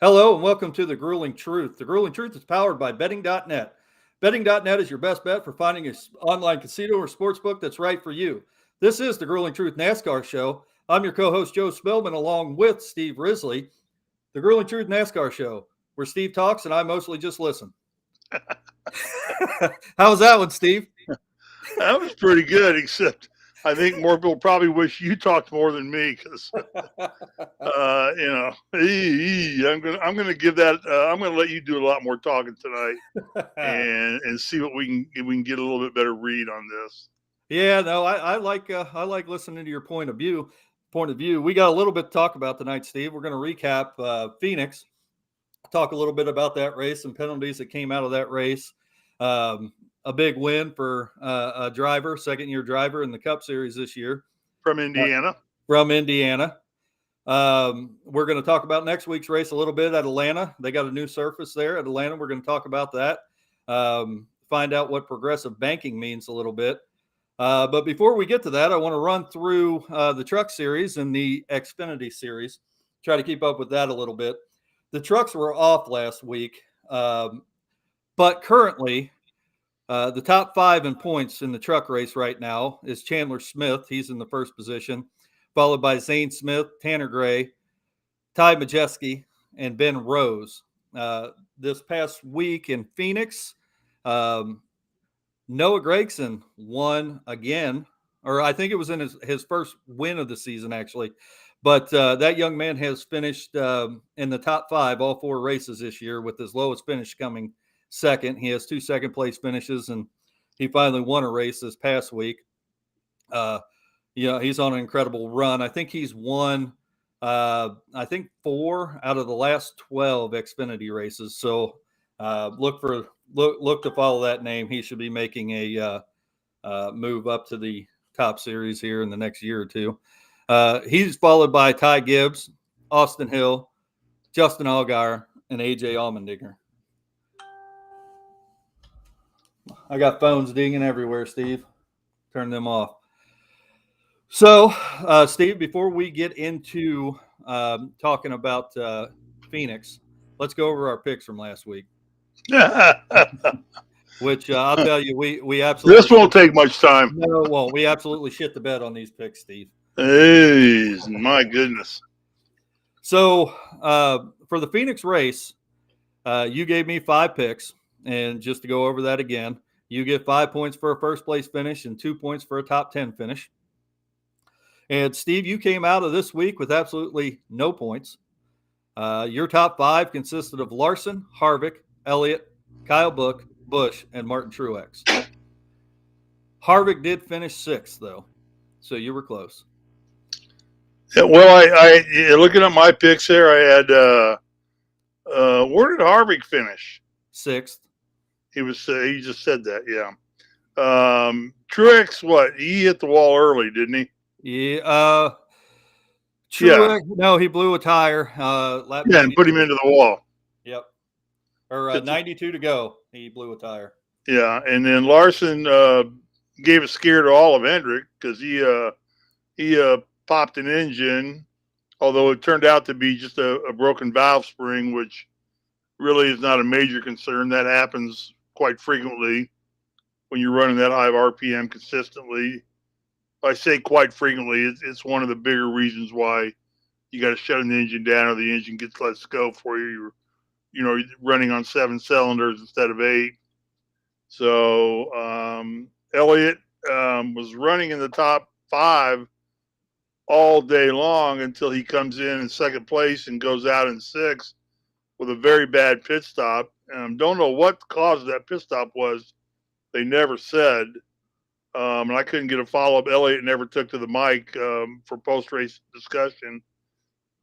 Hello and welcome to The Grueling Truth. The Grueling Truth is powered by betting.net. Betting.net is your best bet for finding an online casino or sportsbook that's right for you. This is The Grueling Truth NASCAR Show. I'm your co-host, Joe Spillman, along with Steve Risley. The Grueling Truth NASCAR Show, where Steve talks and I mostly just listen. How was that one, Steve? That was pretty good, except I think more people probably wish you talked more than me because, I'm gonna give that. I'm gonna let you do a lot more talking tonight, and see what we can get a little bit better read on this. Yeah, no, I like listening to your point of view. We got a little bit to talk about tonight, Steve. We're going to recap Phoenix, talk a little bit about that race and penalties that came out of that race. A big win for a driver, second-year driver in the Cup Series this year. From Indiana. We're going to talk about next week's race a little bit at Atlanta. They got a new surface there at Atlanta. We're going to talk about that. Find out what progressive banking means a little bit. But before we get to that, I want to run through the Truck Series and the Xfinity Series, try to keep up with that a little bit. The trucks were off last week, but currently the top 5 in points in the truck race right now is Chandler Smith. He's in the first position, followed by Zane Smith, Tanner Gray, Ty Majeski, and Ben Rose. This past week in Phoenix, Noah Gragson won again, or I think it was in his first win of the season, actually. But that young man has finished in the top 5 all 4 races this year, with his lowest finish coming second. He has 2 second-place finishes, and he finally won a race this past week. He's on an incredible run. I think he's won, 4 out of the last 12 Xfinity races. So look to follow that name. He should be making a move up to the Top Series here in the next year or two. He's followed by Ty Gibbs, Austin Hill, Justin Allgaier, and AJ Allmendinger. I got phones dinging everywhere, Steve. Turn them off. So, Steve, before we get into talking about Phoenix, let's go over our picks from last week. Which I'll tell you, we absolutely. This won't take much time. No, it won't. We absolutely shit the bed on these picks, Steve. Hey, my goodness. So for the Phoenix race, you gave me 5 picks, and just to go over that again, you get 5 points for a first place finish and 2 points for a top 10 finish. And Steve, you came out of this week with absolutely no points. Your top 5 consisted of Larson, Harvick, Elliott, Kyle Busch, and Martin Truex. Harvick did finish 6th, though, so you were close. Yeah, well, I looking at my picks there, I had where did Harvick finish? 6th. He just said that, yeah. Truex, what? He hit the wall early, didn't he? Yeah. Truex, no, he blew a tire. And put him into the wall. Yep. Or 92 to go, he blew a tire. Yeah, and then Larson gave a scare to all of Hendrick because he popped an engine, although it turned out to be just a broken valve spring, which really is not a major concern. That happens quite frequently when you're running that high of RPM consistently. I say quite frequently, it's one of the bigger reasons why you got to shut an engine down or the engine gets let go for you. You're running on 7 cylinders instead of 8. So Elliott was running in the top 5 all day long until he comes in second place and goes out in 6th with a very bad pit stop. Don't know what the cause of that pit stop was. They never said. And I couldn't get a follow-up. Elliott never took to the mic for post-race discussion.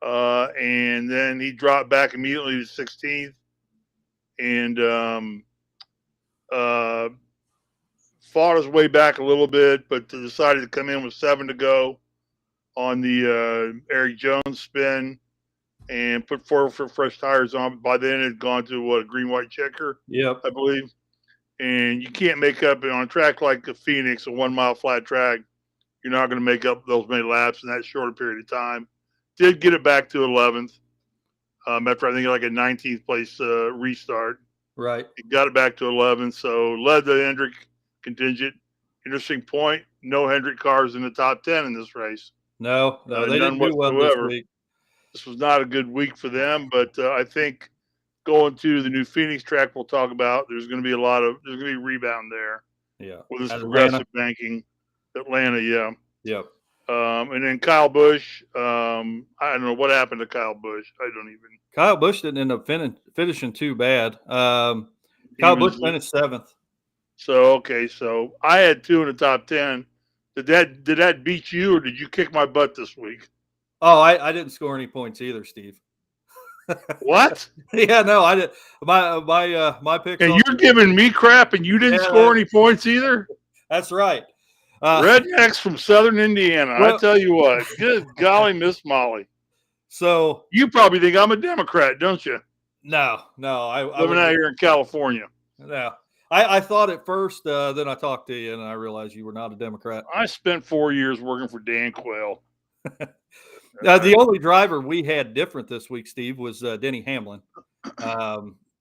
And then he dropped back immediately to 16th and fought his way back a little bit, but decided to come in with 7 to go on the Eric Jones spin and put 4 for fresh tires on. By then, it had gone to a green-white checker, yep, I believe. And you can't make up on a track like the Phoenix, a 1 mile flat track. You're not going to make up those many laps in that short period of time. Did get it back to 11th. after I think like a 19th place restart. Right. He got it back to 11th, so led the Hendrick contingent. Interesting point, no Hendrick cars in the top 10 in this race. No, they None didn't do well this whatsoever. week. This was not a good week for them, but I think going to the new Phoenix track we'll talk about, there's going to be there's going to be a rebound there. Yeah. With this At progressive Atlanta. banking. Atlanta, yeah. Yep. And then Kyle Busch, I don't know what happened to Kyle Busch. I don't even. Kyle Busch didn't end up finishing too bad. Kyle Busch finished 7th. So, okay. So I had 2 in the top 10. Did that beat you, or did you kick my butt this week? Oh, I didn't score any points either, Steve. What? Yeah, no, I did. My picks. And you're giving me crap, and you didn't score any points either? That's right. Rednecks from Southern Indiana. Well, I tell you what, good golly, Miss Molly. So you probably think I'm a Democrat, don't you? No. I living out here in California. No. I thought at first, then I talked to you, and I realized you were not a Democrat. I spent 4 years working for Dan Quayle. The only driver we had different this week, Steve, was Denny Hamlin.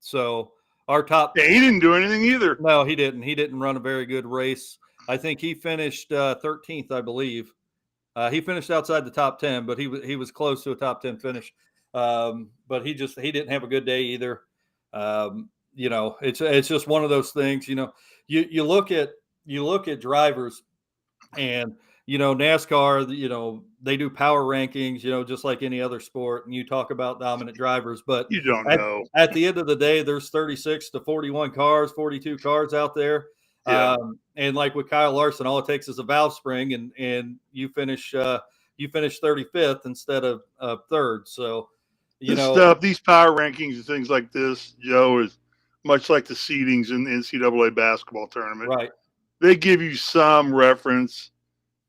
So our top. Yeah, he didn't do anything either. No, he didn't. He didn't run a very good race. I think he finished 13th, I believe. He finished outside the top 10, but he was close to a top 10 finish. But he didn't have a good day either. It's just one of those things. You look at drivers, and NASCAR. They do power rankings. Just like any other sport, and you talk about dominant drivers, but you don't know. At the end of the day, there's 36 to 41 cars, 42 cars out there. Yeah. And like with Kyle Larson, all it takes is a valve spring, and you finish 35th instead of third. So, these power rankings and things like this, Joe, is much like the seedings in the NCAA basketball tournament. Right. They give you some reference,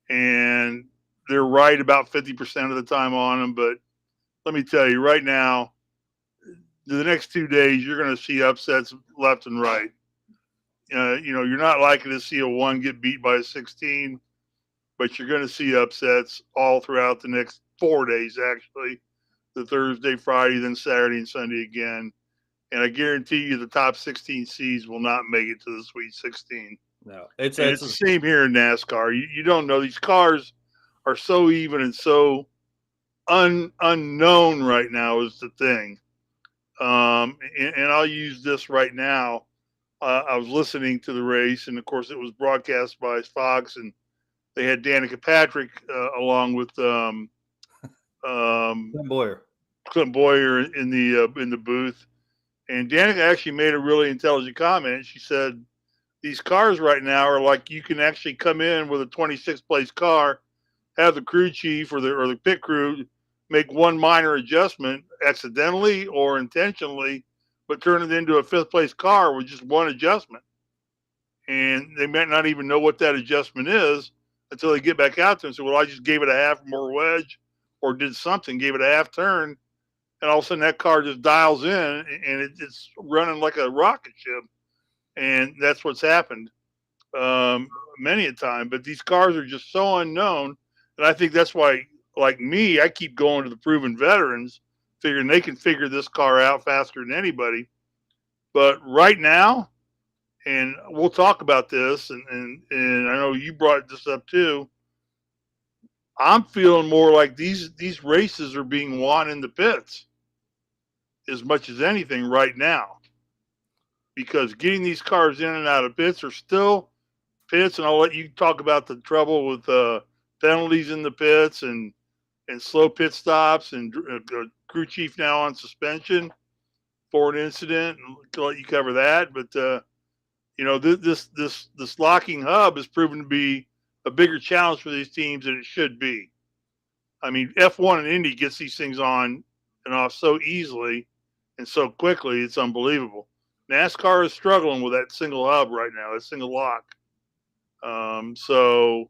and they're right about 50% of the time on them. But let me tell you, right now, the next 2 days, you're going to see upsets left and right. You're not likely to see a 1 get beat by a 16, but you're going to see upsets all throughout the next 4 days, actually. The Thursday, Friday, then Saturday and Sunday again. And I guarantee you the top 16 seeds will not make it to the Sweet 16. No. It's the same here in NASCAR. You don't know. These cars are so even and so unknown right now is the thing. And I'll use this right now. I was listening to the race, and of course it was broadcast by Fox, and they had Danica Patrick along with Clint Boyer in the booth. And Danica actually made a really intelligent comment. She said, these cars right now are like you can actually come in with a 26th place car, have the crew chief or the pit crew make one minor adjustment accidentally or intentionally, but turn it into a 5th place car with just one adjustment. And they might not even know what that adjustment is until they get back out there and say, well, I just gave it a half more wedge or did something, gave it a half turn. And all of a sudden that car just dials in and it's running like a rocket ship. And that's what's happened many a time. But these cars are just so unknown. And I think that's why, like me, I keep going to the proven veterans, figuring they can figure this car out faster than anybody. But right now, and we'll talk about this, and I know you brought this up too, I'm feeling more like these races are being won in the pits as much as anything right now. Because getting these cars in and out of pits are still pits, and I'll let you talk about the trouble with penalties in the pits and slow pit stops and crew chief now on suspension for an incident, and I'll let you cover that. But this locking hub has proven to be a bigger challenge for these teams than it should be. I mean, F1 and Indy gets these things on and off so easily and so quickly, it's unbelievable. NASCAR is struggling with that single hub right now, that single lock. So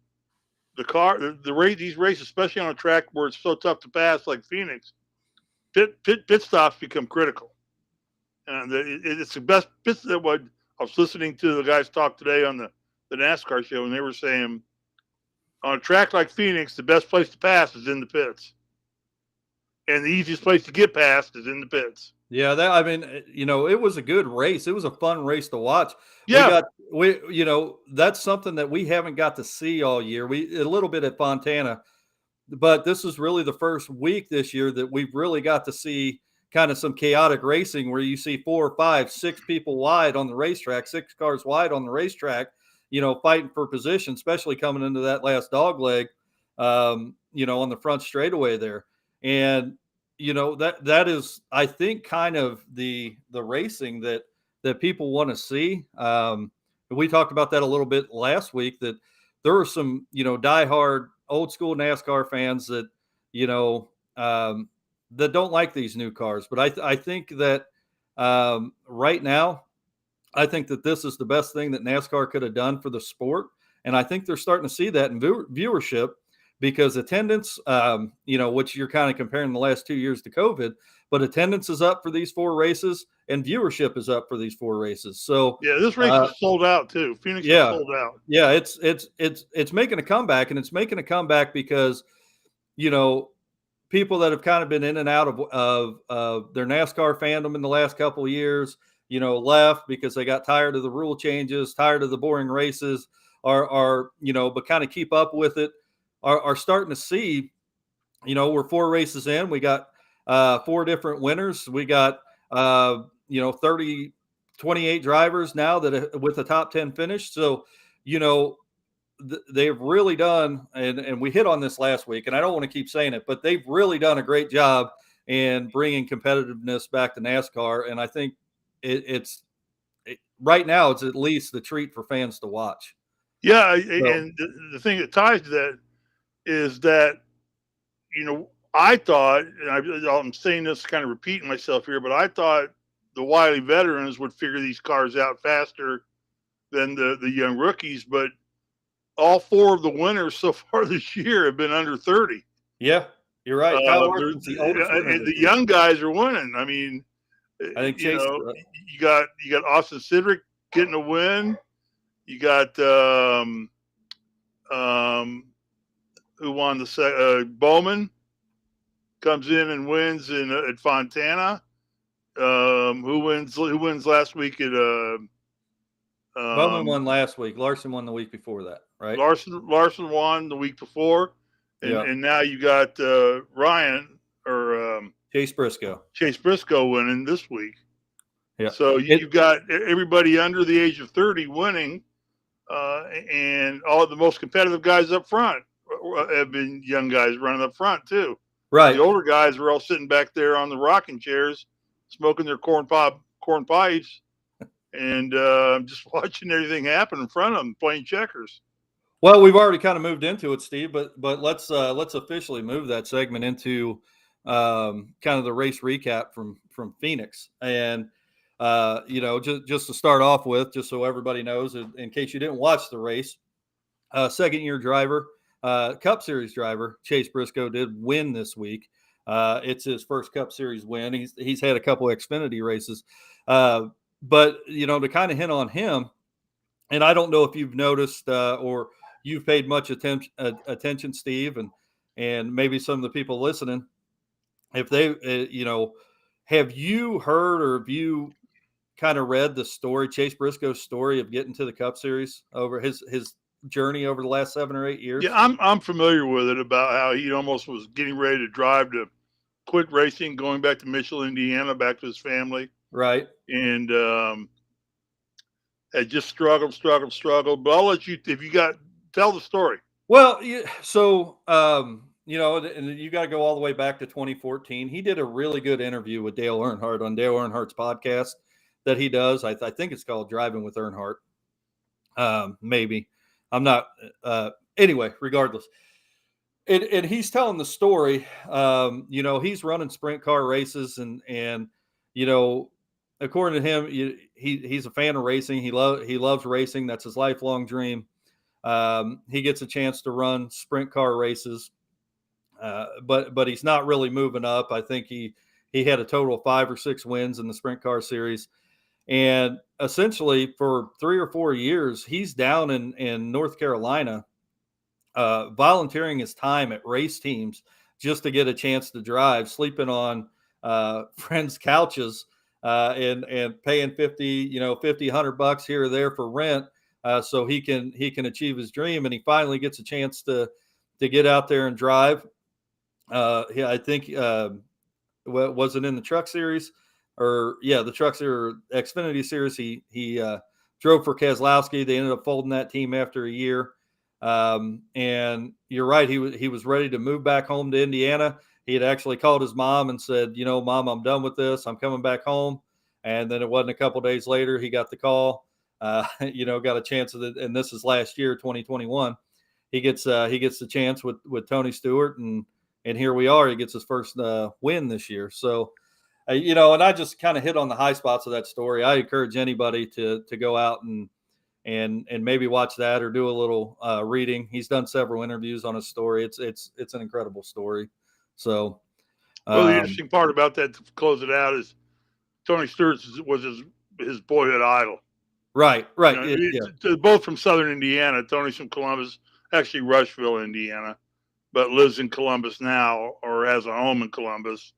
these races, especially on a track where it's so tough to pass like Phoenix, pit stops become critical. And it's the best pit. What I was listening to the guys talk today on the NASCAR show, and they were saying on a track like Phoenix, the best place to pass is in the pits. and the easiest place to get past is in the pits. Yeah, it was a good race. It was a fun race to watch. Yeah. That's something that we haven't got to see all year. We a little bit at Fontana, but this is really the first week this year that we've really got to see kind of some chaotic racing where you see 4 or 5, 6 people wide on the racetrack, 6 cars wide on the racetrack, fighting for position, especially coming into that last dog leg, on the front straightaway there. And that is, I think, kind of the racing that people want to see. We talked about that a little bit last week, that there are some diehard old school NASCAR fans that that don't like these new cars. But I think that right now, I think that this is the best thing that NASCAR could have done for the sport, and I think they're starting to see that in viewership. Because attendance, which you're kind of comparing the last 2 years to COVID, but attendance is up for these 4 races and viewership is up for these 4 races. So yeah, this race is sold out too. Phoenix is sold out. Yeah, it's making a comeback, and it's making a comeback because people that have kind of been in and out of their NASCAR fandom in the last couple of years, left because they got tired of the rule changes, tired of the boring races, but kind of keep up with it. Are starting to see, we're 4 races in. We got 4 different winners. We got 28 drivers now that with a top 10 finish. So, they've really done, and we hit on this last week, and I don't want to keep saying it, but they've really done a great job in bringing competitiveness back to NASCAR. And I think right now it's at least the treat for fans to watch. Yeah, and the thing that ties to that is that, I thought, and I'm saying this kind of repeating myself here, but I thought the wily veterans would figure these cars out faster than the young rookies. But all 4 of the winners so far this year have been under 30. Yeah, you're right. The young guys are winning. I mean, I think you got Austin Cindric getting a win. You got who won the Bowman comes in and wins at Fontana. Who wins last week at Bowman won last week. Larson won the week before that, right? Larson won the week before, and now you got Ryan or Chase Briscoe winning this week. Yeah. So you've got everybody under the age of 30 winning, and all of the most competitive guys up front have been young guys running up front too. Right. The older guys are all sitting back there on the rocking chairs, smoking their corn pipes, and just watching everything happen in front of them, playing checkers. Well, we've already kind of moved into it, Steve, but let's officially move that segment into kind of the race recap from Phoenix. And just to start off with, just so everybody knows, in case you didn't watch the race, second-year driver, Cup Series driver Chase Briscoe did win this week. It's his first Cup Series win. He's had a couple of Xfinity races, but to kind of hint on him, and I don't know if you've noticed or you've paid much attention, Steve, and maybe some of the people listening, if they, have you heard or have you kind of read the story, Chase Briscoe's story of getting to the Cup Series over his journey over the last 7 or 8 years? Yeah, I'm familiar with it, about how he almost was getting ready to drive to quit racing, going back to Mitchell, Indiana, back to his family. Right. And had just struggled. But I'll let you, tell the story. Well, so, and you got to go all the way back to 2014. He did a really good interview with Dale Earnhardt on Dale Earnhardt's podcast that he does. I think it's called Driving with Earnhardt. Maybe. I'm not. Anyway, regardless. And he's telling the story. He's running sprint car races, and according to him, he's a fan of racing. He loves racing. That's his lifelong dream. He gets a chance to run sprint car races, but he's not really moving up. I think he had a total of 5 or 6 wins in the sprint car series. And essentially for 3 or 4 years, he's down in North Carolina, volunteering his time at race teams just to get a chance to drive, sleeping on friends' couches and paying $50 here or there for rent so he can achieve his dream. And he finally gets a chance to get out there and drive. I think was it in the Truck Series the Truck Series Xfinity Series? He drove for Keselowski. They ended up folding that team after a year. And you're right. He was ready to move back home to Indiana. He had actually called his mom and said, Mom, I'm done with this. I'm coming back home. And then it wasn't a couple days later, he got the call, got a chance of it. And this is last year, 2021. He gets the chance with Tony Stewart, and here we are. He gets his first win this year. So, and I just kind of hit on the high spots of that story. I encourage anybody to go out and maybe watch that or do a little reading. He's done several interviews on his story. It's an incredible story. So, the interesting part about that, to close it out, is Tony Stewart was his boyhood idol. Right. Both from Southern Indiana. Tony's from Columbus, actually Rushville, Indiana, but lives in Columbus now, or has a home in Columbus.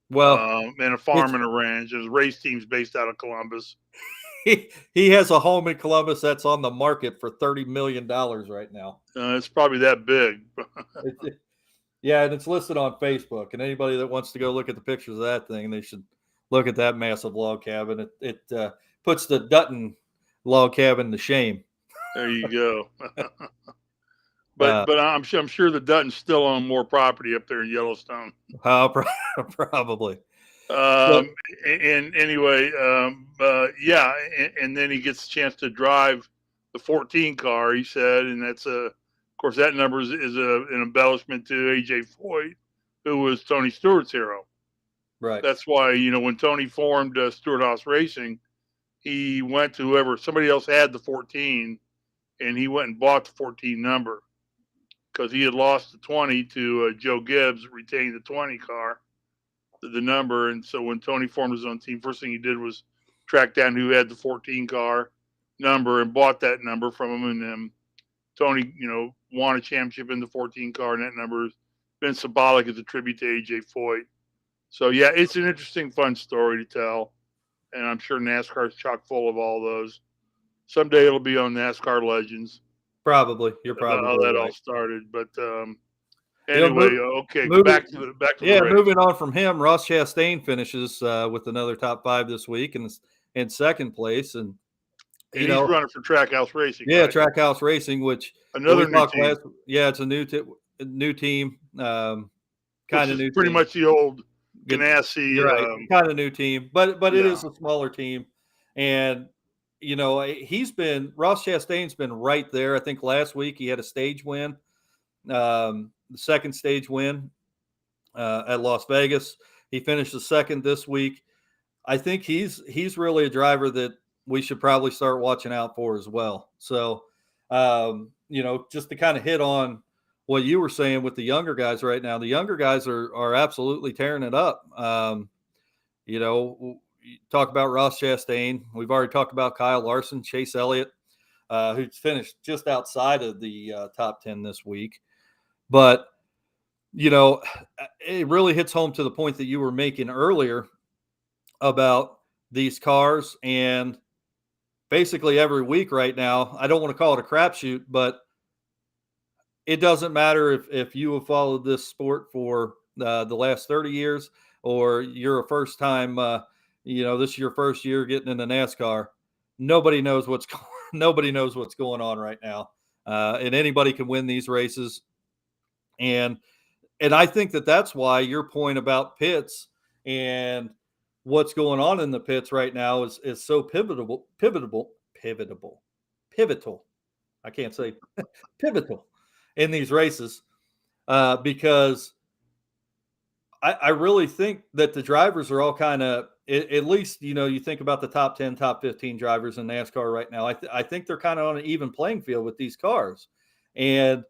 Well, and a farm and a ranch. His race team's based out of Columbus. He has a home in Columbus that's on the market for $30 million right now. It's probably that big. Yeah, and it's listed on Facebook. And anybody that wants to go look at the pictures of that thing, they should look at that massive log cabin. It puts the Dutton log cabin to shame. There you go. But I'm sure the Duttons still own more property up there in Yellowstone. Probably. And anyway, and then he gets a chance to drive the 14 car, he said, and that's of course that number is an embellishment to AJ Foyt, who was Tony Stewart's hero. Right. That's why, when Tony formed Stewart Haas Racing, he went to somebody else had the 14, and he went and bought the 14 number because he had lost the 20 to Joe Gibbs, retained the 20 car, the number. And so when Tony formed his own team, first thing he did was track down who had the 14 car number and bought that number from him. And then Tony, won a championship in the 14 car, and that number has been symbolic as a tribute to AJ Foyt. So, yeah, it's an interesting, fun story to tell. And I'm sure NASCAR is chock full of all those. Someday it'll be on NASCAR Legends. Probably. You're probably how that right. all started. But anyway, back to the race. Moving on from him, Ross Chastain finishes with another top 5 this week and in second place. And he's running for Trackhouse Racing. Yeah, right? Trackhouse Racing, which another new team. It's a new team. Kind of new. Pretty much the old Ganassi. Right. Kind of new team, but it is a smaller team, and Ross Chastain's been right there. I think last week he had a stage win, the second stage win at Las Vegas. He finished the second this week. I think he's really a driver that we should probably start watching out for as well. So, just to kind of hit on what you were saying with the younger guys right now, the younger guys are absolutely tearing it up. Talk about Ross Chastain. We've already talked about Kyle Larson, Chase Elliott, who's finished just outside of the top 10 this week. But, it really hits home to the point that you were making earlier about these cars. And basically every week right now, I don't want to call it a crapshoot, but it doesn't matter if you have followed this sport for the last 30 years or you're a first time, this is your first year getting into NASCAR. Nobody knows what's going on right now, and anybody can win these races. And I think that that's why your point about pits and what's going on in the pits right now is so pivotal. I can't say pivotal in these races because I really think that the drivers are all kind of, at least, you think about the top 10, top 15 drivers in NASCAR right now. I think they're kind of on an even playing field with these cars. And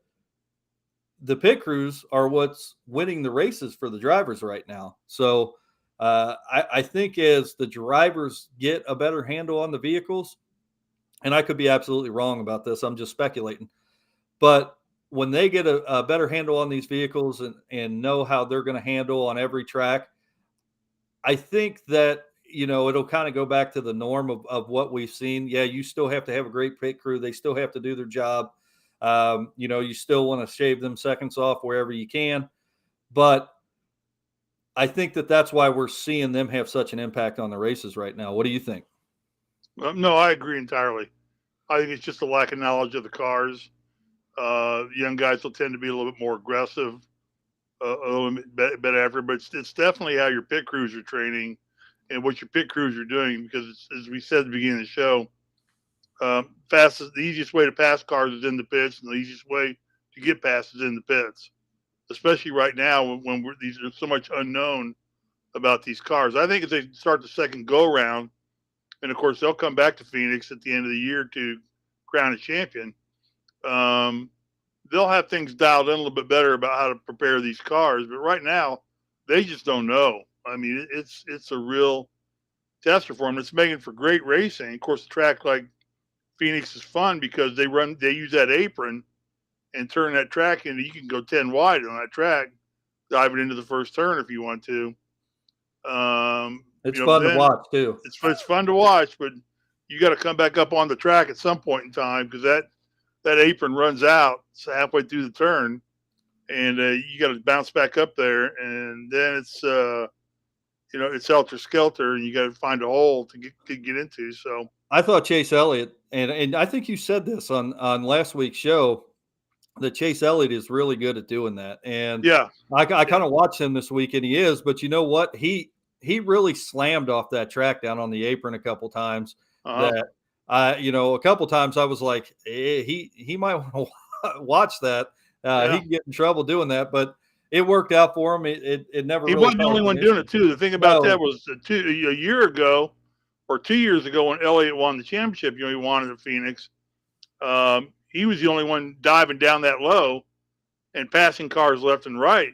the pit crews are what's winning the races for the drivers right now. So I think as the drivers get a better handle on the vehicles, and I could be absolutely wrong about this, I'm just speculating, but when they get a better handle on these vehicles and know how they're going to handle on every track, I think that, it'll kind of go back to the norm of what we've seen. Yeah, you still have to have a great pit crew. They still have to do their job. You still want to shave them seconds off wherever you can. But I think that that's why we're seeing them have such an impact on the races right now. What do you think? No, I agree entirely. I think it's just a lack of knowledge of the cars. Young guys will tend to be a little bit more aggressive, a little bit after, but it's definitely how your pit crews are training and what your pit crews are doing. Because as we said at the beginning of the show, the easiest way to pass cars is in the pits, and the easiest way to get past is in the pits. Especially right now when these are so much unknown about these cars. I think as they start the second go round, and of course they'll come back to Phoenix at the end of the year to crown a champion. They'll have things dialed in a little bit better about how to prepare these cars. But right now, they just don't know. I mean, it's a real tester for them. It's making for great racing. Of course, the track like Phoenix is fun because they use that apron and turn that track into, you can go 10 wide on that track, diving into the first turn if you want to. It's fun to watch too. It's fun to watch, but you got to come back up on the track at some point in time because that apron runs out halfway through the turn, and you got to bounce back up there, and then it's it's helter skelter, and you got to find a hole to get into. So I thought Chase Elliott, and I think you said this on last week's show, that Chase Elliott is really good at doing that. And yeah, I kind of watched him this week, and he is. But you know what? He really slammed off that track down on the apron a couple times. That a couple times I was like, he might want to watch that. He can get in trouble doing that, but it worked out for him. It never. He really wasn't the only one doing it too. The thing about that was a year ago or 2 years ago when Elliott won the championship. He won it at Phoenix. He was the only one diving down that low and passing cars left and right.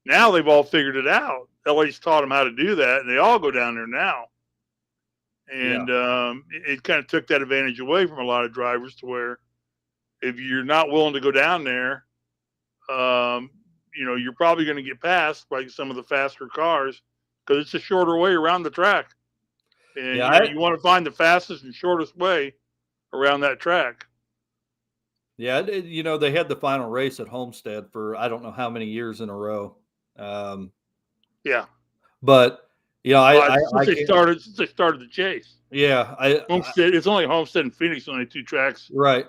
Now they've all figured it out. Elliott's taught them how to do that, and they all go down there now. And it kind of took that advantage away from a lot of drivers to where if you're not willing to go down there, you're probably going to get passed by some of the faster cars because it's a shorter way around the track. And you want to find the fastest and shortest way around that track. Yeah, they had the final race at Homestead for I don't know how many years in a row. Yeah, but since they started the chase. Yeah, Homestead. It's only Homestead and Phoenix, only two tracks. Right.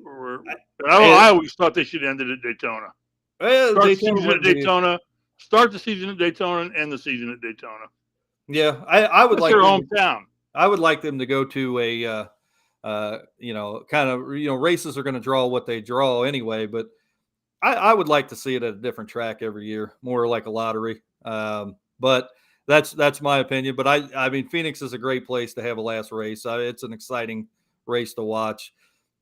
I always thought they should end it at Daytona. Start the season at Daytona and end the season at Daytona. Yeah, I would like their hometown. I would like them to go to a kind of races are going to draw what they draw anyway, but I would like to see it at a different track every year, more like a lottery. But that's my opinion. But I mean, Phoenix is a great place to have a last race. It's an exciting race to watch.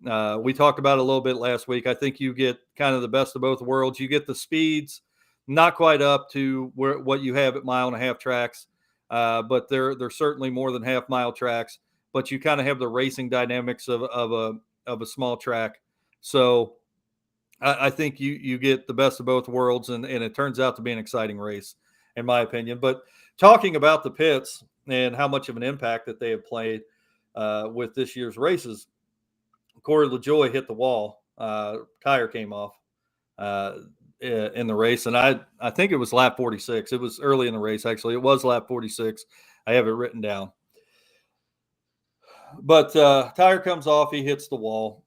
We talked about it a little bit last week. I think you get kind of the best of both worlds. You get the speeds, not quite up to what you have at 1.5 mile tracks, but they're certainly more than half-mile tracks. But you kind of have the racing dynamics of a small track. So I think you get the best of both worlds, and it turns out to be an exciting race, in my opinion. But talking about the pits and how much of an impact that they have played with this year's races, Corey LaJoie hit the wall. Tire came off in the race, and I think it was lap 46. It was early in the race, actually. It was lap 46. I have it written down. But tire comes off. He hits the wall.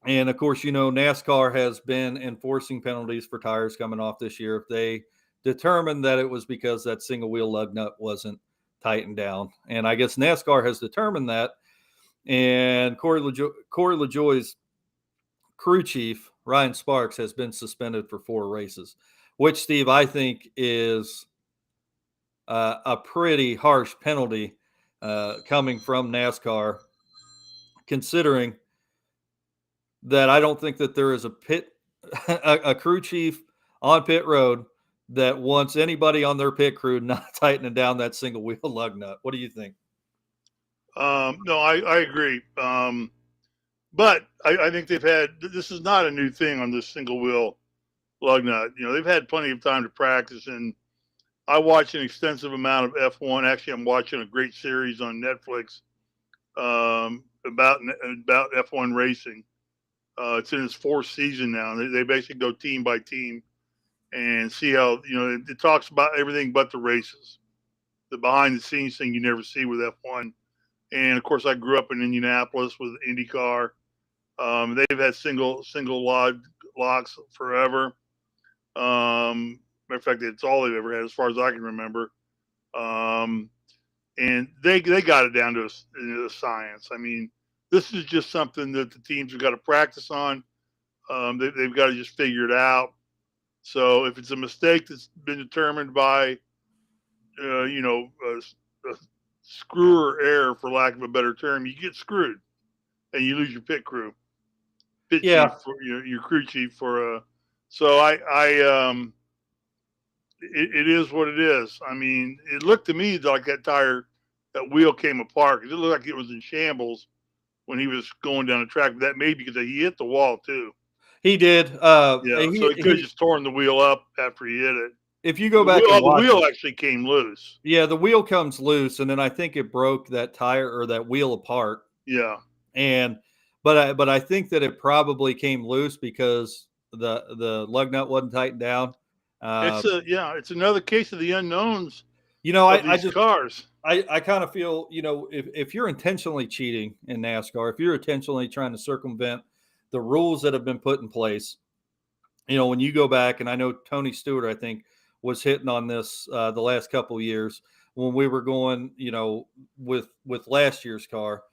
And, of course, NASCAR has been enforcing penalties for tires coming off this year if they determined that it was because that single wheel lug nut wasn't tightened down. And I guess NASCAR has determined that. And Corey LaJoie's crew chief, Ryan Sparks, has been suspended for 4 races, which, Steve, I think is a pretty harsh penalty coming from NASCAR, considering that I don't think that there is a crew chief on pit road that wants anybody on their pit crew not tightening down that single wheel lug nut. What do you think? No, I agree. But I think this is not a new thing on this single wheel lug nut. They've had plenty of time to practice, and I watch an extensive amount of F1. Actually, I'm watching a great series on Netflix about F1 racing. It's in its fourth season now. They basically go team by team and see how it talks about everything but the races, the behind the scenes thing you never see with F1. And of course, I grew up in Indianapolis with IndyCar. They've had single locks forever. Matter of fact, it's all they've ever had as far as I can remember. And they got it down to a science. I mean, this is just something that the teams have got to practice on. They've got to just figure it out. So if it's a mistake that's been determined by, a screw or error, for lack of a better term, you get screwed and you lose your pit chief for your crew chief for so it is what it is. I mean, it looked to me like that wheel came apart because it looked like it was in shambles when he was going down the track. But that may be because he hit the wall too. He did. So he could have just torn the wheel up after he hit it. If you go back and watch the wheel actually came loose. Yeah, the wheel comes loose, and then I think it broke that tire or that wheel apart. Yeah. But I think that it probably came loose because the lug nut wasn't tightened down. It's another case of the unknowns. Cars. I kind of feel, if you're intentionally cheating in NASCAR, if you're intentionally trying to circumvent the rules that have been put in place, when you go back, and I know Tony Stewart, I think, was hitting on this the last couple of years when we were going, with last year's car,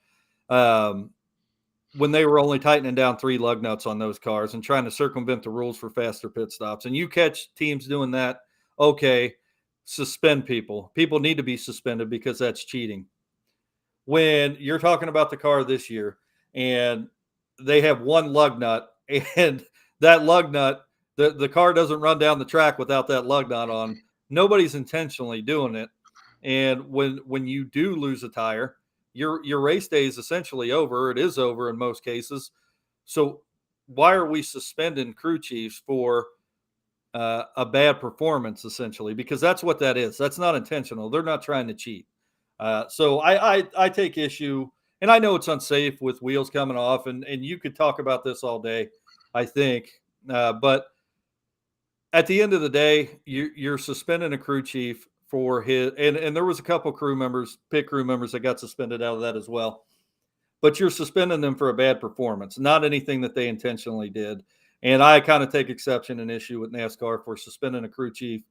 when they were only tightening down 3 lug nuts on those cars and trying to circumvent the rules for faster pit stops. And you catch teams doing that, okay, suspend people. People need to be suspended because that's cheating. When you're talking about the car this year and they have 1 lug nut, and that lug nut, the car doesn't run down the track without that lug nut on. Nobody's intentionally doing it. And when you do lose a tire, your race day is essentially over. It is over in most cases. So why are we suspending crew chiefs for a bad performance, essentially? Because that's what that is. That's not intentional. They're not trying to cheat. So I take issue, and I know it's unsafe with wheels coming off, and you could talk about this all day, I think. But at the end of the day, you're suspending a crew chief for his, and there was a couple pit crew members that got suspended out of that as well. But you're suspending them for a bad performance, not anything that they intentionally did. And I kind of take exception and issue with NASCAR for suspending a crew chief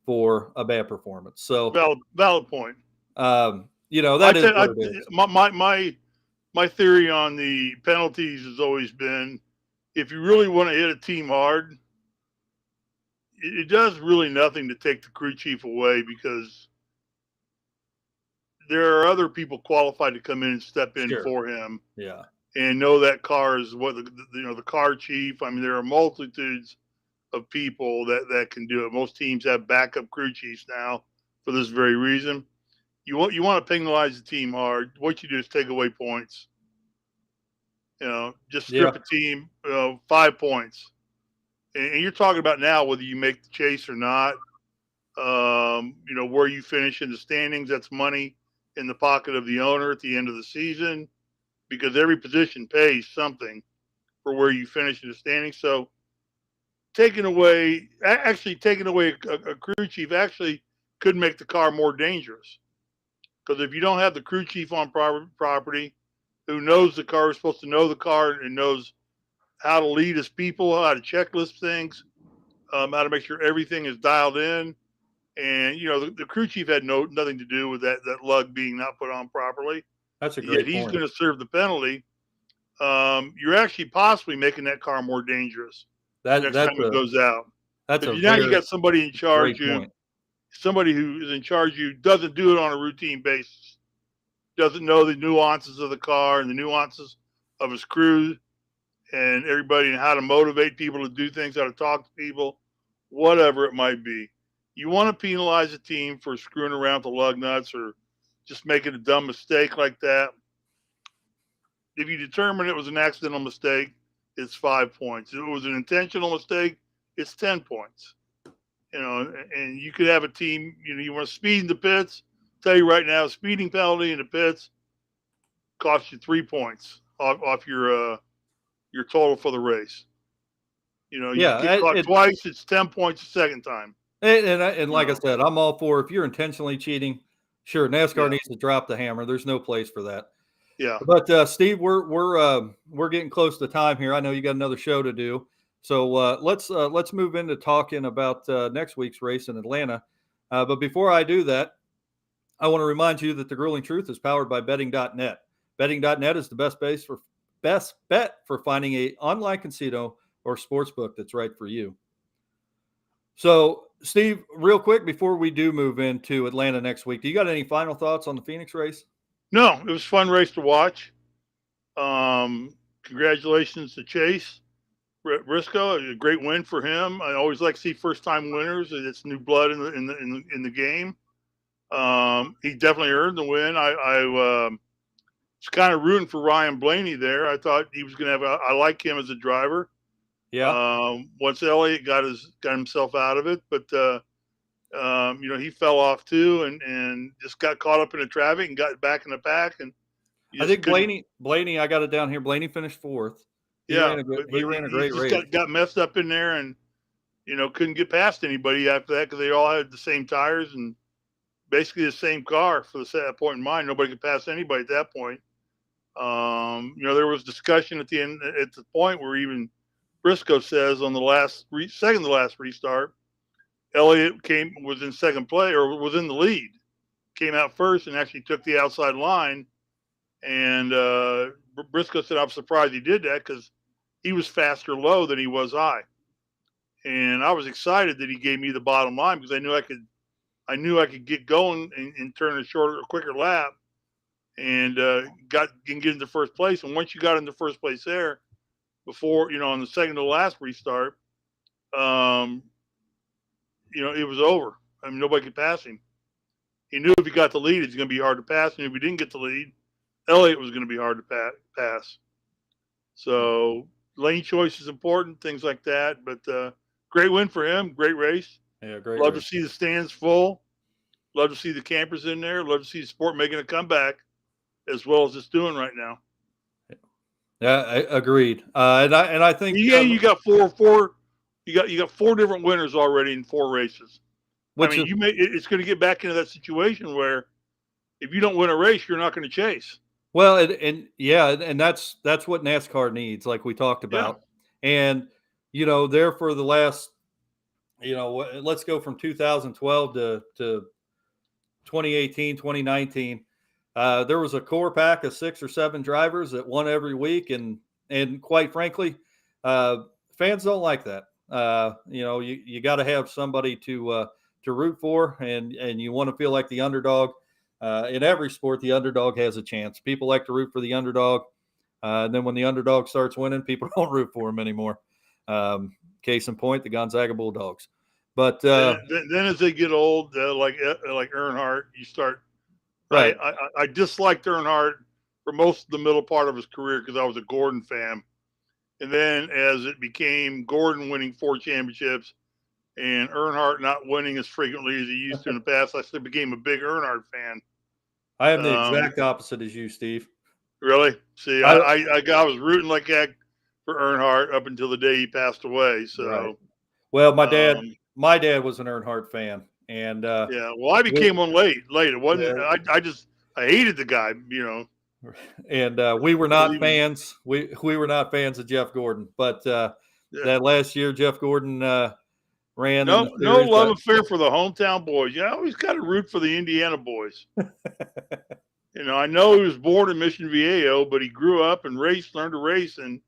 for a bad performance. So valid point. That is what it is. My theory on the penalties has always been, if you really want to hit a team hard, it does really nothing to take the crew chief away because there are other people qualified to come in and step in for him. Yeah. And know that car is what the car chief. I mean, there are multitudes of people that can do it. Most teams have backup crew chiefs now for this very reason. You want to penalize the team hard. What you do is take away points. Just strip a team 5 points. And you're talking about now whether you make the chase or not. Where you finish in the standings, that's money in the pocket of the owner at the end of the season, because every position pays something for where you finish in the standings. So taking away a crew chief actually could make the car more dangerous, because if you don't have the crew chief on property who knows the car, is supposed to know the car and knows how to lead his people, how to checklist things, how to make sure everything is dialed in. And, the crew chief had nothing to do with that lug being not put on properly. That's a great point. He's going to serve the penalty. You're actually possibly making that car more dangerous next time it goes out. You got somebody in charge somebody who is in charge who doesn't do it on a routine basis, doesn't know the nuances of the car and the nuances of his crew and everybody, and how to motivate people to do things, how to talk to people, whatever it might be. You want to penalize a team for screwing around with the lug nuts or just making a dumb mistake like that. if you determine it was an accidental mistake, it's 5 points. If it was an intentional mistake, it's 10 points. And you could have a team, you want to speed in the pits. Tell you right now, speeding penalty in the pits costs you 3 points off your total for the race. You get caught twice, it's 10 points the second time. And like I said, I'm all for, if you're intentionally cheating, sure, NASCAR needs to drop the hammer. There's no place for that. Yeah. But Steve, we're getting close to time here. I know you got another show to do, so let's move into talking about next week's race in Atlanta. But before I do that, I want to remind you that the Grueling Truth is powered by betting.net. Betting.net is the best bet for finding a online casino or sportsbook that's right for you. So, Steve, real quick before we do move into Atlanta next week, do you got any final thoughts on the Phoenix race? No, it was a fun race to watch. Congratulations to Chase Briscoe, a great win for him. I always like to see first-time winners. It's new blood in the game. He definitely earned the win. I was kind of rooting for Ryan Blaney there. I thought he was going to have. I like him as a driver. Yeah. Once Elliott got himself out of it, but he fell off too, and just got caught up in the traffic and got back in the pack. And I think Blaney, I got it down here. Blaney finished fourth. He ran a great race. Got messed up in there, and couldn't get past anybody after that because they all had the same tires and basically the same car for that point in mind. Nobody could pass anybody at that point. There was discussion at the point where even Briscoe says on the second to last restart, Elliott was in second play or was in the lead, came out first and actually took the outside line. And Briscoe said, "I'm surprised he did that because he was faster low than he was high." And I was excited that he gave me the bottom line because I knew I could get going and turn a quicker lap and get into first place. And once you got into first place there, before on the second to last restart, it was over. I mean, nobody could pass him. He knew if he got the lead, it's going to be hard to pass, and if he didn't get the lead, Elliott was going to be hard to pass. So lane choice is important, things like that. But great win for him. Great race. Yeah, great. Love to see the stands full. Love to see the campers in there. Love to see the sport making a comeback as well as it's doing right now. Yeah, agreed. And I think you got four. You got 4 different winners already in 4 races. It's going to get back into that situation where if you don't win a race, you're not going to chase. Well, and that's what NASCAR needs, like we talked about. Yeah. And there for the last, let's go from 2012 to 2018, 2019. There was a core pack of 6 or 7 drivers that won every week, and quite frankly, fans don't like that. You got to have somebody to root for, and you want to feel like the underdog. In every sport, the underdog has a chance. People like to root for the underdog. And then when the underdog starts winning, people don't root for him anymore. Case in point, the Gonzaga Bulldogs. But then as they get old, like Earnhardt, you start. Right. I disliked Earnhardt for most of the middle part of his career because I was a Gordon fan. And then as it became Gordon winning 4 championships and Earnhardt not winning as frequently as he used to in the past, I still became a big Earnhardt fan. I am the exact opposite as you, Steve. Really? See, I was rooting like heck for Earnhardt up until the day he passed away. So, right. Well, my dad was an Earnhardt fan, and well, I became one late. It wasn't. Yeah. I hated the guy, And we were not fans. We were not fans of Jeff Gordon, but that last year, Jeff Gordon ran. No love affair for the hometown boys. You always got to root for the Indiana boys. I know he was born in Mission Viejo, but he grew up and learned to race in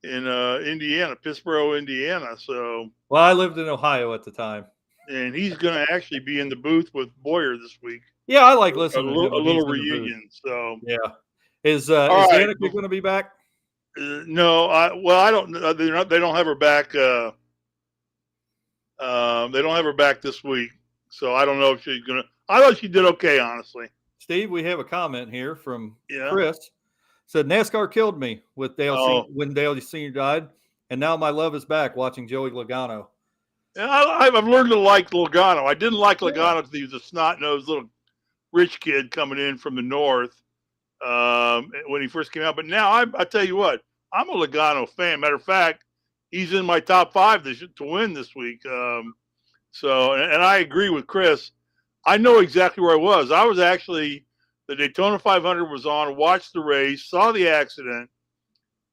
Indiana, Pittsburgh, Indiana. So, well, I lived in Ohio at the time, and he's going to actually be in the booth with Boyer this week. Yeah, I like listening to him. A little reunion. So, yeah, is Danica going to be back? No, I don't. They don't have her back. They don't have her back this week, so I don't know if she's going to. I thought she did okay, honestly. Steve, we have a comment here from Chris. Said NASCAR killed me with when Dale Sr. died, and now my love is back watching Joey Logano. And I've learned to like Logano. I didn't like Logano because he was a snot-nosed little rich kid coming in from the north when he first came out. But now I tell you what, I'm a Logano fan. Matter of fact, he's in my top 5 to win this week. So I agree with Chris. I know exactly where I was. I was actually, the Daytona 500 was on, watched the race, saw the accident.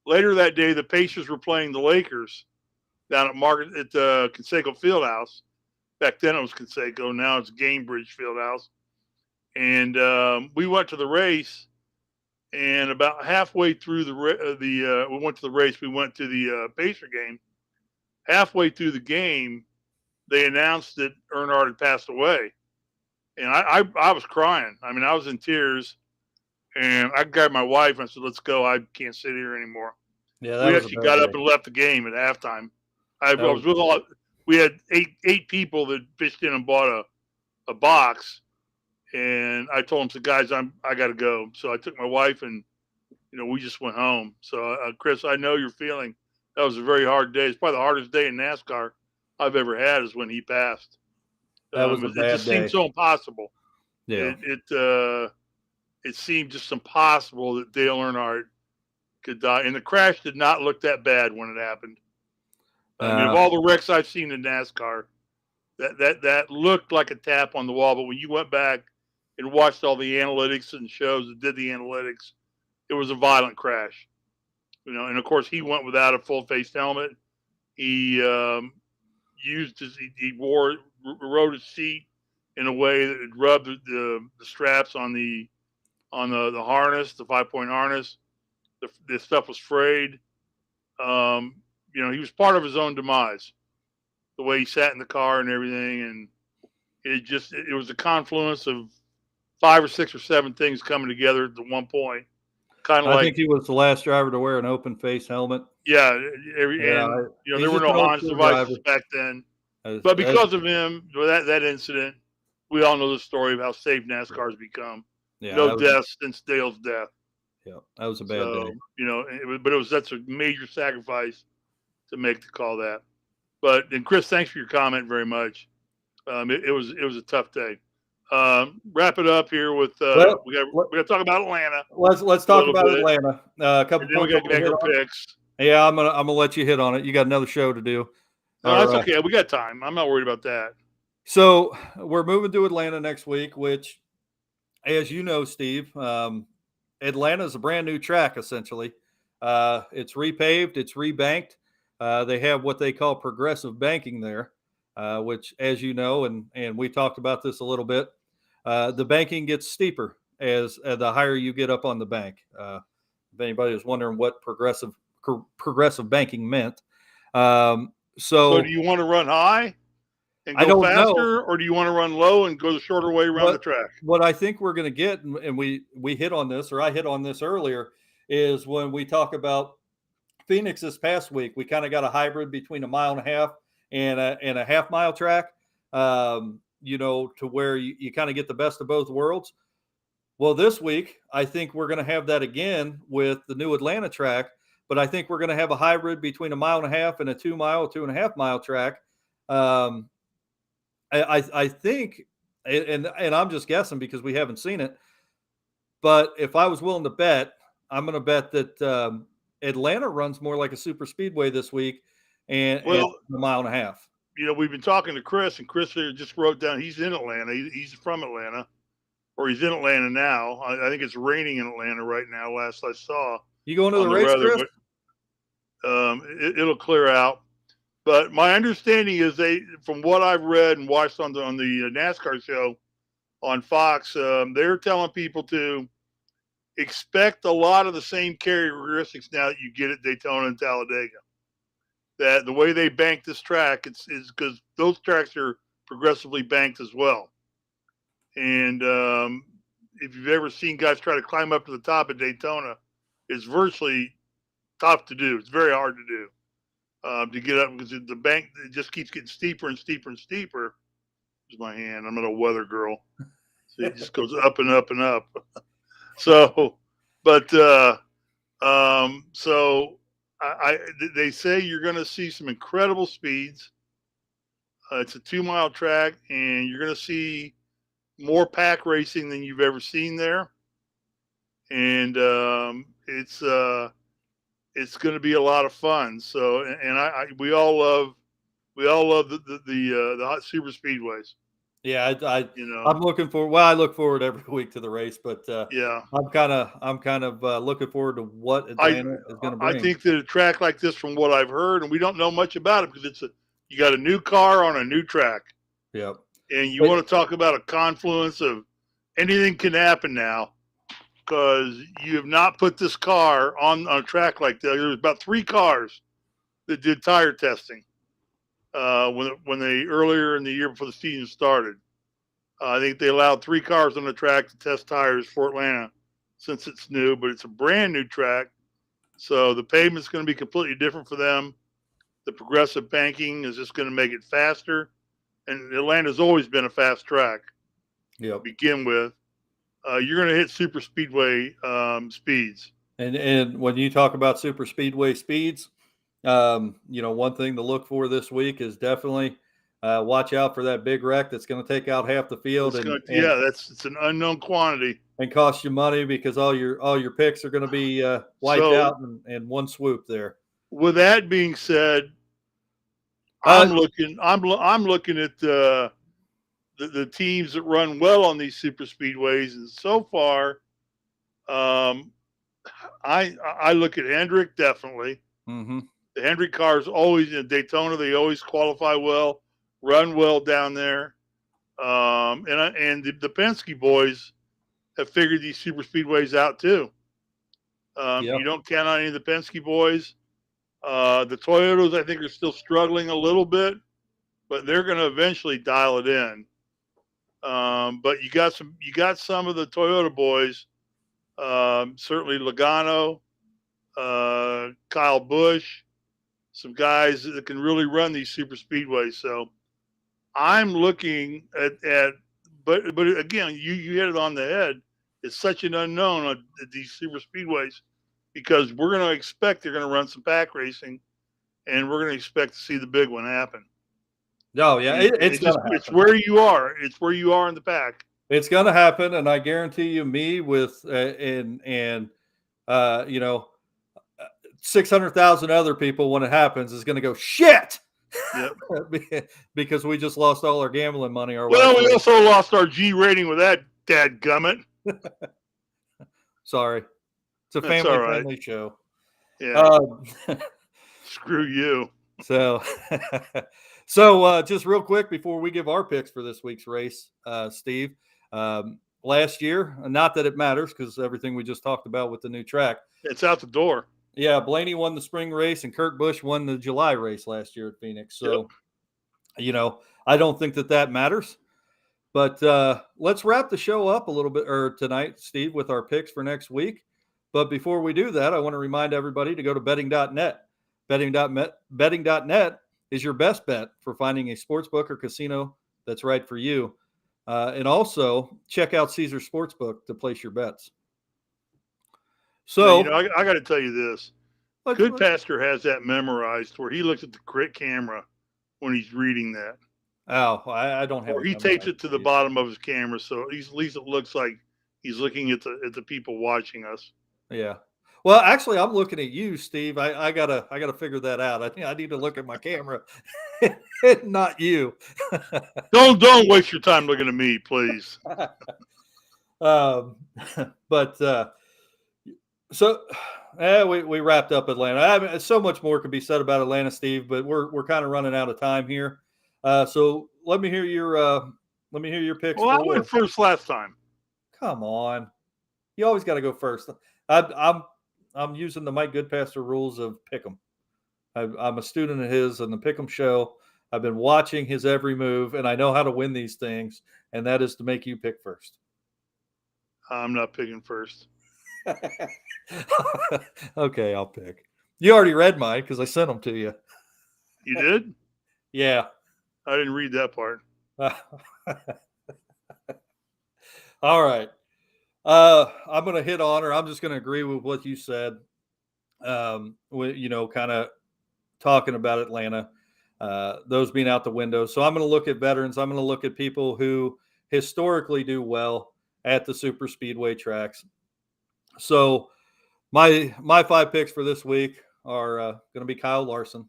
Later that day, the Pacers were playing the Lakers down at Conseco Fieldhouse. Back then it was Conseco. Now it's Gamebridge Fieldhouse. And we went to the race. And about halfway through we went to the race. We went to the Pacer game. Halfway through the game, they announced that Earnhardt had passed away. And I was crying. I mean, I was in tears. And I grabbed my wife and I said, let's go. I can't sit here anymore. Yeah, we actually got up and left the game at halftime. We had eight people that pitched in and bought a box. And I told them, said, guys, I got to go. So I took my wife and, we just went home. So, Chris, I know you're feeling that was a very hard day. It's probably the hardest day in NASCAR I've ever had is when he passed. That was a bad day. It just seemed so impossible. Yeah. It seemed just impossible that Dale Earnhardt could die. And the crash did not look that bad when it happened. I mean, of all the wrecks I've seen in NASCAR, that looked like a tap on the wall. But when you went back and watched all the analytics and shows that did the analytics, it was a violent crash. And of course he went without a full face helmet. He rode his seat in a way that it rubbed the straps on the harness, the 5-point harness. The stuff was frayed. He was part of his own demise. The way he sat in the car and everything, and it was a confluence of 5 or 6 or 7 things coming together at the one point. I think he was the last driver to wear an open face helmet. Yeah, there were no Hans devices back then. But because of him, that incident, we all know the story of how safe NASCAR has become. Yeah, no deaths since Dale's death. Yeah, that was a bad day. That's a major sacrifice to make the call that. And Chris, thanks for your comment very much. It was a tough day. Wrap it up here with we got to talk about Atlanta. Let's talk about Atlanta. A couple points. We got to make our picks. Yeah, I'm gonna let you hit on it. You got another show to do. No, that's okay. We got time. I'm not worried about that. So we're moving to Atlanta next week, which, as you know, Steve, Atlanta is a brand new track essentially. It's repaved, it's rebanked. They have what they call progressive banking there, which, as you know, and we talked about this a little bit, the banking gets steeper as the higher you get up on the bank. If anybody was wondering what progressive banking meant. So do you want to run high and go faster, or do you want to run low and go the shorter way around the track? What I think we're going to get, and we hit on this, or I hit on this earlier, is when we talk about Phoenix this past week, we kind of got a hybrid between a 1.5 mile and a half-mile track, to where you kind of get the best of both worlds. Well, this week, I think we're going to have that again with the new Atlanta track, but I think we're going to have a hybrid between a 1.5 mile and a 2 mile, 2.5 mile track. I think, and I'm just guessing because we haven't seen it, but if I was willing to bet, I'm going to bet that Atlanta runs more like a super speedway this week and a 1.5 miles. We've been talking to Chris, and Chris just wrote down he's in Atlanta. He's from Atlanta, or he's in Atlanta now. I think it's raining in Atlanta right now, last I saw. You going to the race, weather, Chris? But, it'll clear out. But my understanding is from what I've read and watched on the NASCAR show on Fox, they're telling people to expect a lot of the same characteristics now that you get at Daytona and Talladega. That the way they bank this track, is because those tracks are progressively banked as well. And if you've ever seen guys try to climb up to the top of Daytona, it's virtually tough to do. It's very hard to do. To get up, because the bank, it just keeps getting steeper and steeper and steeper. Here's my hand. I'm a weather girl. So it just goes up and up and up. So, but So they say you're going to see some incredible speeds. It's a 2-mile track, and you're going to see more pack racing than you've ever seen there. And it's going to be a lot of fun. So, and we all love the hot super speedways. Yeah, I'm looking forward. Well, I look forward every week to the race, but yeah, I'm kind of looking forward to what Atlanta is going to bring. I think that a track like this, from what I've heard, and we don't know much about it because you got a new car on a new track. Yeah, and you want to talk about a confluence of anything can happen now, because you have not put this car on a track like that. There was about 3 cars that did tire testing when they earlier in the year before the season started. I think they allowed 3 cars on the track to test tires for Atlanta since it's new, but it's a brand new track. So the pavement's going to be completely different for them. The progressive banking is just going to make it faster. And Atlanta's always been a fast track to begin with. You're going to hit super speedway speeds. And when you talk about super speedway speeds, one thing to look for this week is definitely watch out for that big wreck that's going to take out half the field. It's an unknown quantity and cost you money because all your picks are going to be wiped out in one swoop there. With that being said, I'm looking at the teams that run well on these super speedways, and so far, I look at Hendrick definitely. Mm-hmm. The Hendrick cars always in Daytona. They always qualify well, run well down there, and the Penske boys have figured these super speedways out too. You don't count on any of the Penske boys. The Toyotas, I think, are still struggling a little bit, but they're going to eventually dial it in. But you got some of the Toyota boys, certainly Logano, Kyle Busch, some guys that can really run these super speedways. So I'm looking at but again, you hit it on the head. It's such an unknown on these super speedways, because we're going to expect they're going to run some pack racing, and we're going to expect to see the big one happen. Oh yeah, it's where you are. It's where you are in the pack. It's going to happen, and I guarantee you, me with 600,000 other people when it happens is going to go shit. Yep. Because we just lost all our gambling money. We also lost our G rating with that dadgummit. Sorry. It's a family-friendly show. Yeah. Screw you. So just real quick before we give our picks for this week's race, Steve, last year, not that it matters because everything we just talked about with the new track. It's out the door. Yeah, Blaney won the spring race and Kurt Busch won the July race last year at Phoenix. So, I don't think that matters. But let's wrap the show up a little bit tonight, Steve, with our picks for next week. But before we do that, I want to remind everybody to go to betting.net. Betting.net is your best bet for finding a sportsbook or casino that's right for you. And also check out Caesar Sportsbook to place your bets. So, I got to tell you this. Good Pastor has that memorized where he looks at the camera when he's reading that. Oh, I don't have. Or he tapes it to the bottom of his camera, so at least it looks like he's looking at the people watching us. Yeah. Well, actually, I'm looking at you, Steve. I gotta figure that out. I think I need to look at my camera, not you. Don't waste your time looking at me, please. We wrapped up Atlanta. So much more could be said about Atlanta, Steve, but we're kind of running out of time here. So let me hear your picks. Well, I went first last time. Come on, you always got to go first. I'm using the Mike Goodpastor rules of pick'em. I'm a student of his on the pick'em show. I've been watching his every move, and I know how to win these things, and that is to make you pick first. I'm not picking first. Okay, I'll pick. You already read mine because I sent them to you. You did? Yeah. I didn't read that part. All right. I'm going to hit on, or I'm just going to agree with what you said. Kind of talking about Atlanta, those being out the window. So I'm going to look at veterans. I'm going to look at people who historically do well at the super speedway tracks. So my 5 picks for this week are going to be Kyle Larson,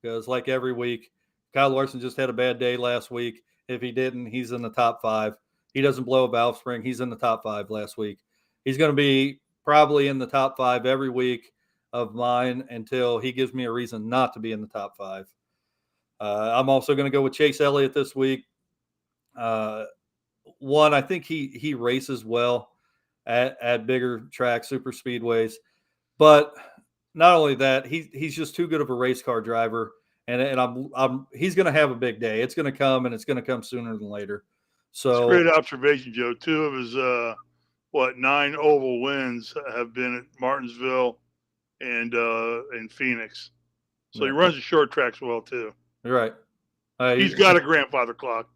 because like every week, Kyle Larson just had a bad day last week. If he didn't, he's in the top 5. He doesn't blow a valve spring. He's in the top 5 last week. He's going to be probably in the top 5 every week of mine until he gives me a reason not to be in the top 5. I'm also going to go with Chase Elliott this week. One, I think he races well at bigger tracks, super speedways, but not only that, he's just too good of a race car driver, and he's going to have a big day. It's going to come, and it's going to come sooner than later. So it's a great observation, Joe. 2 of his 9 oval wins have been at Martinsville and in Phoenix. So he runs the short tracks well too. Right. He's got a grandfather clock.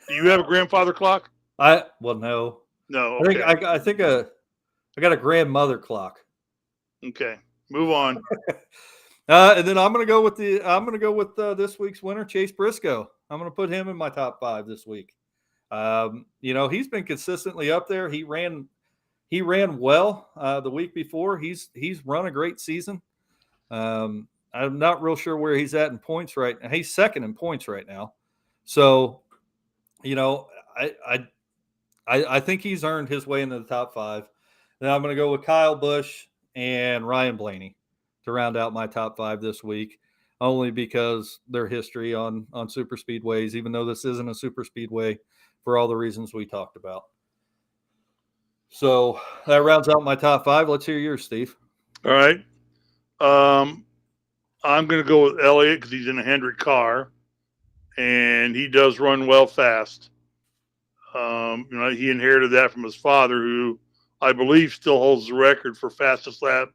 Do you have a grandfather clock? No. No. Okay. I think I got a grandmother clock. Okay. Move on. And then I'm going to go with this week's winner, Chase Briscoe. I'm going to put him in my top 5 this week. He's been consistently up there. He ran well the week before. He's run a great season. I'm not real sure where he's at in points right now. He's second in points right now. So, I think he's earned his way into the top 5. Then I'm going to go with Kyle Busch and Ryan Blaney to round out my top 5 this week, only because their history on super speedways, even though this isn't a super speedway, for all the reasons we talked about. So that rounds out my top 5. Let's hear yours, Steve. All right. I'm going to go with Elliott because he's in a Hendrick car, and he does run well fast. He inherited that from his father, who I believe still holds the record for fastest lap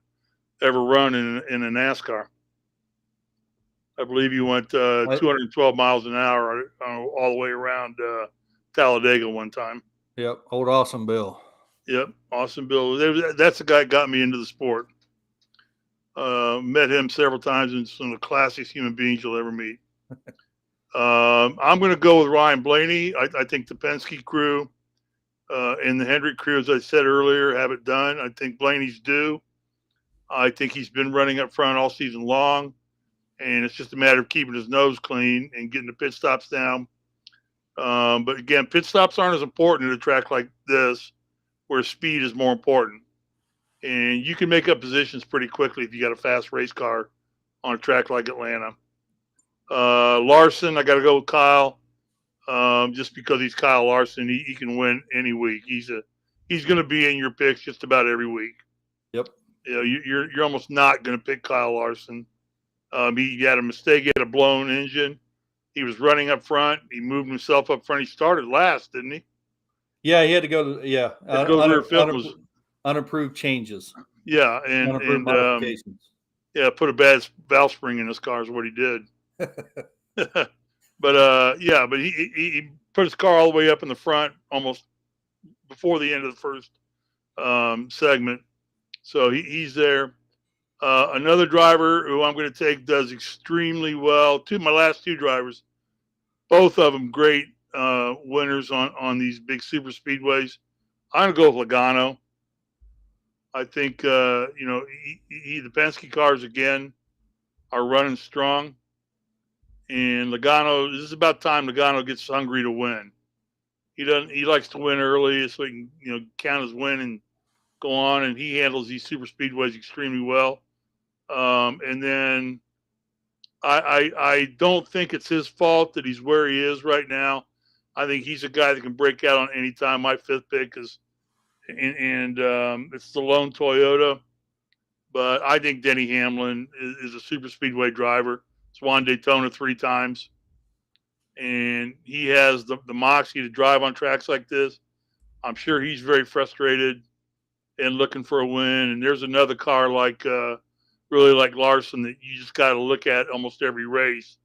ever run in a NASCAR. I believe he went 212 miles an hour all the way around Talladega one time. Yep, old Awesome Bill. Yep, Awesome Bill. That's the guy that got me into the sport. Met him several times, and some of the classiest human beings you'll ever meet. I'm going to go with Ryan Blaney. I think the Penske crew and the Hendrick crew, as I said earlier, have it done. I think Blaney's due. I think he's been running up front all season long, and it's just a matter of keeping his nose clean and getting the pit stops down. But again, pit stops aren't as important at a track like this, where speed is more important. And you can make up positions pretty quickly if you got a fast race car on a track like Atlanta. Larson, I got to go with Kyle, just because he's Kyle Larson. He can win any week. He's going to be in your picks just about every week. Yep. You're almost not going to pick Kyle Larson. He had a mistake. He had a blown engine. He was running up front. He moved himself up front. He started last, didn't he? Yeah, he had to go to unapproved changes. Yeah, and modifications. Put a bad valve spring in his car is what he did. But he put his car all the way up in the front almost before the end of the first segment. So he's there. Another driver who I'm going to take does extremely well. My last 2 drivers, both of them great winners on these big super speedways. I'm going to go with Logano. I think, the Penske cars again are running strong. And Logano, this is about time Logano gets hungry to win. He likes to win early so he can, count his win and go on. And he handles these super speedways extremely well. And then I don't think it's his fault that he's where he is right now. I think he's a guy that can break out on any time. My 5th pick is, it's the lone Toyota. But I think Denny Hamlin is a super speedway driver. He's won Daytona 3 times. And he has the moxie to drive on tracks like this. I'm sure he's very frustrated and looking for a win. And there's another car really like Larson that you just got to look at almost every race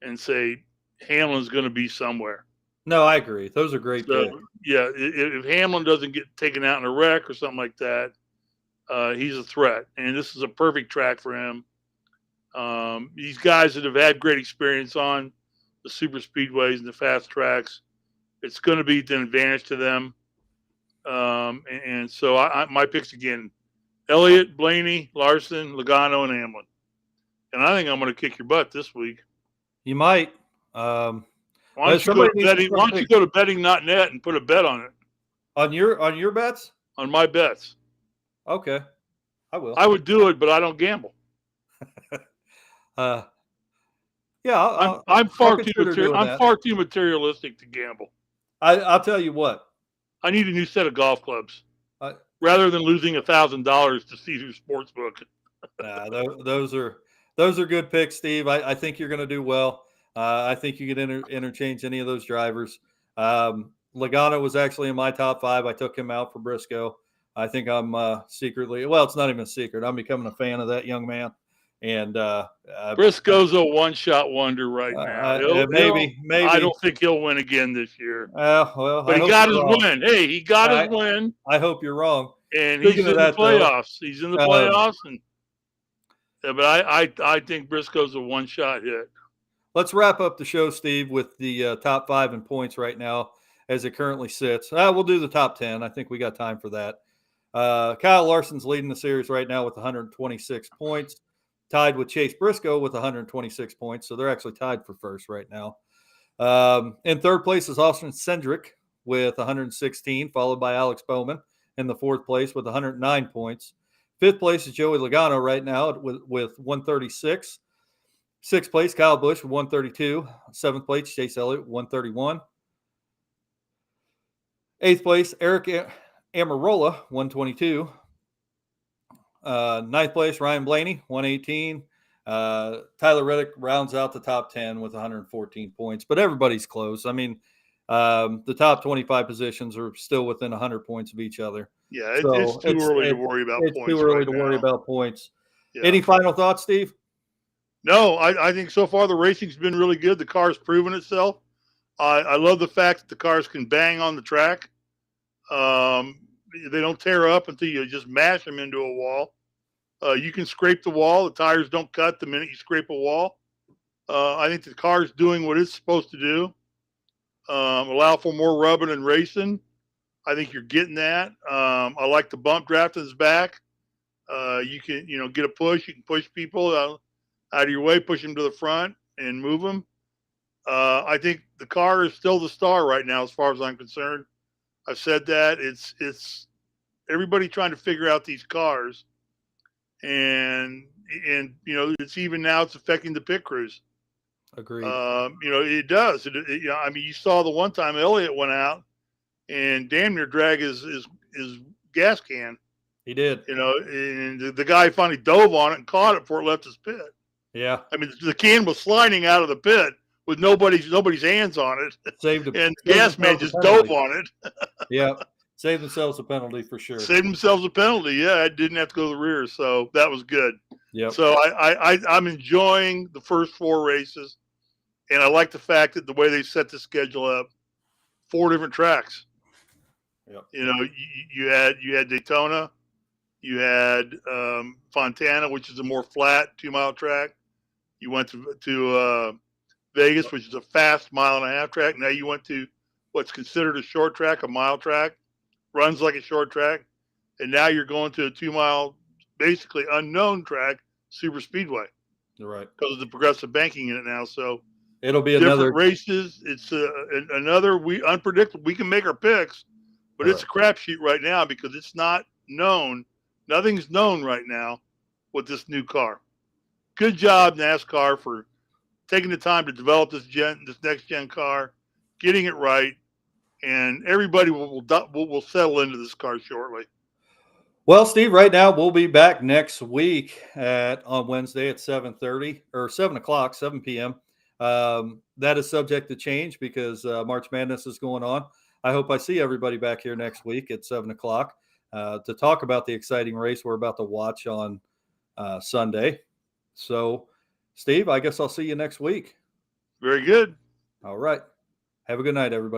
and say Hamlin's going to be somewhere. No, I agree. Those are great picks. Yeah, if Hamlin doesn't get taken out in a wreck or something like that, he's a threat, and this is a perfect track for him. These guys that have had great experience on the super speedways and the fast tracks, it's going to be an advantage to them. And so my picks again: Elliott, Blaney, Larson, Logano, and Hamlin. And I think I'm going to kick your butt this week. You might. Why don't you go to betting.net and put a bet on it? On your bets? On my bets. Okay. I will. I would do it, but I don't gamble. Yeah, I'm far too materialistic to gamble. I'll tell you what. I need a new set of golf clubs rather than losing $1,000 to Caesar Sportsbook. Those are good picks, Steve. I think you're going to do well. I think you can interchange any of those drivers. Logano was actually in my top 5. I took him out for Briscoe. I think I'm secretly, well, it's not even a secret. I'm becoming a fan of that young man. And Briscoe's a one-shot wonder right now. Maybe. I don't think he'll win again this year. But he got his win. Hey, he got his win. I hope you're wrong. And he's in the playoffs. He's in the playoffs. But I think Briscoe's a one-shot hit. Let's wrap up the show, Steve, with the top 5 in points right now as it currently sits. We'll do the top 10. I think we got time for that. Kyle Larson's leading the series right now with 126 points, tied with Chase Briscoe with 126 points. So they're actually tied for first right now. In third place is Austin Cindric with 116, followed by Alex Bowman in the fourth place with 109 points. Fifth place is Joey Logano right now with 136. Sixth place, Kyle Busch with 132. Seventh place, Chase Elliott, 131. Eighth place, Eric Amarola, 122. Ninth place, Ryan Blaney, 118. Tyler Reddick rounds out the top 10 with 114 points, but everybody's close. I mean, the top 25 positions are still within 100 points of each other. Yeah, it's too early to worry about points. It's too early to worry about points. Yeah. Any final thoughts, Steve? No, I think so far the racing's been really good. The car's proven itself. I love the fact that the cars can bang on the track. They don't tear up until you just mash them into a wall. You can scrape the wall. The tires don't cut the minute you scrape a wall. I think the car's doing what it's supposed to do. Allow for more rubbing and racing. I think you're getting that. I like the bump draft in his back. You can, get a push. You can push people out of your way, push them to the front and move them. I think the car is still the star right now, as far as I'm concerned. I've said that it's everybody trying to figure out these cars, and it's even now it's affecting the pit crews. Agreed. It does. You saw the one time Elliott went out and damn near drag his gas can. He did. And the guy finally dove on it and caught it before it left his pit. Yeah. I mean, the can was sliding out of the pit with nobody's hands on it. And the gas man just dove on it. Yeah. Saved themselves a penalty for sure. Saved themselves a penalty. Yeah. It didn't have to go to the rear. So that was good. Yeah. So I'm enjoying the first 4 races. And I like the fact that the way they set the schedule up, 4 different tracks. Yep. You had Daytona, you had Fontana, which is a more flat 2-mile track. You went to Vegas, which is a fast 1.5-mile track. Now you went to what's considered a short track, a mile track, runs like a short track, and now you're going to a 2-mile, basically unknown track, super speedway. You're right, because of the progressive banking in it now. So it'll be different another races. It's another unpredictable. We can make our picks, but it's a crapshoot right now because it's not known. Nothing's known right now with this new car. Good job, NASCAR, for taking the time to develop this next gen car, getting it right, and everybody will settle into this car shortly. Well, Steve, right now we'll be back next week on Wednesday at 7:30 or 7 o'clock, 7 p.m. That is subject to change because March Madness is going on. I hope I see everybody back here next week at 7 o'clock to talk about the exciting race we're about to watch on Sunday. So, Steve, I guess I'll see you next week. Very good. All right. Have a good night, everybody.